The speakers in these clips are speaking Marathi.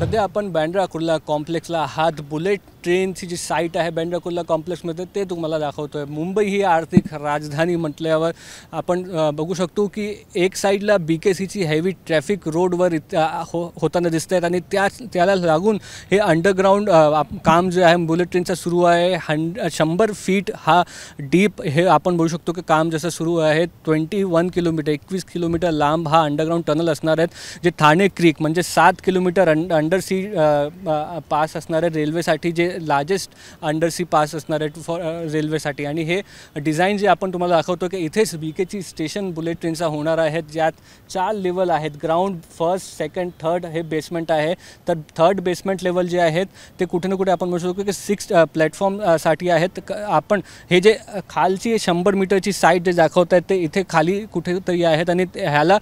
सध्या आपण बँड्रा कुर्ला कॉम्प्लेक्सला आहात। बुलेट ट्रेनची जी साईट आहे बँड्रा कुर्ला कॉम्प्लेक्समध्ये ते तुम्हाला दाखवतोय। मुंबई ही आर्थिक राजधानी म्हटल्यावर आपण बघू शकतो की एक साईडला BKCची हेवी ट्रॅफिक रोडवर होताना दिसत आहेत आणि त्याला लागून हे अंडरग्राउंड काम जे आहे बुलेट ट्रेनचं सुरू आहे। 100 फीट हा डीप हे आपण बघू शकतो की काम जसं सुरू आहे। 21 किलोमीटर 21 किलोमीटर लांब हा अंडरग्राउंड टनल असणार आहे, जे ठाणे क्रीक म्हणजे 7 किलोमीटर अंडर सी पास असणार आहे रेल्वेसाठी, जे लार्जेस्ट अंडर सी पास असणार आहे फॉर रेल्वेसाठी। आणि हे डिझाईन जे आपण तुम्हाला दाखवतो की इथेच BKC स्टेशन बुलेट ट्रेनचा होणार आहे, ज्यात 4 लेवल आहेत। ग्राउंड, फर्स्ट, सेकंड, थर्ड हे बेसमेंट आहे। तर थर्ड बेसमेंट लेवल जे आहेत ते कुठे ना कुठे आपण म्हणू शकतो की 6 प्लॅटफॉर्मसाठी आहेत। आपण हे जे खालची 100 मीटरची साईट जे दाखवत आहेत ते इथे खाली कुठेतरी आहेत आणि ह्याला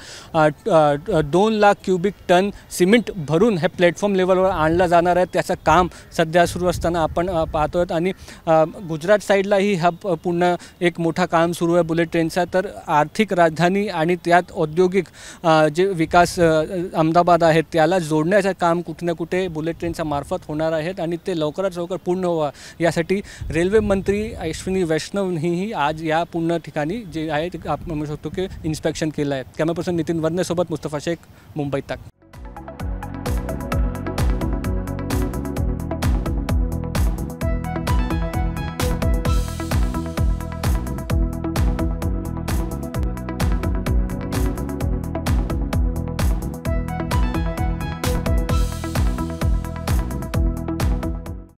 2 लाख क्युबिक टन सिमेंट भरून हे प्लॅटफॉर्म लेवलवर आणलं जाणार आहे। त्याचं काम सध्या सुरू असताना आपण पाहतो आहोत। आणि गुजरात साईडलाही हा पुन्हा एक मोठा काम सुरू आहे बुलेट ट्रेनचा। तर आर्थिक राजधानी आणि त्यात औद्योगिक जे विकास अहमदाबाद आहे त्याला जोडण्याचं काम कुठे ना कुठे बुलेट ट्रेनच्या मार्फत होणार आहेत आणि ते लवकरात लवकर पूर्ण व्हावं यासाठी रेल्वे मंत्री अश्विनी वैष्णवनीही आज या पूर्ण ठिकाणी जे आहे ते आपण म्हणू शकतो की इन्स्पेक्शन केलं आहे। कॅमेरा पर्सन नितीन वर्नेसोबत मुस्तफा शेख, मुंबई तक।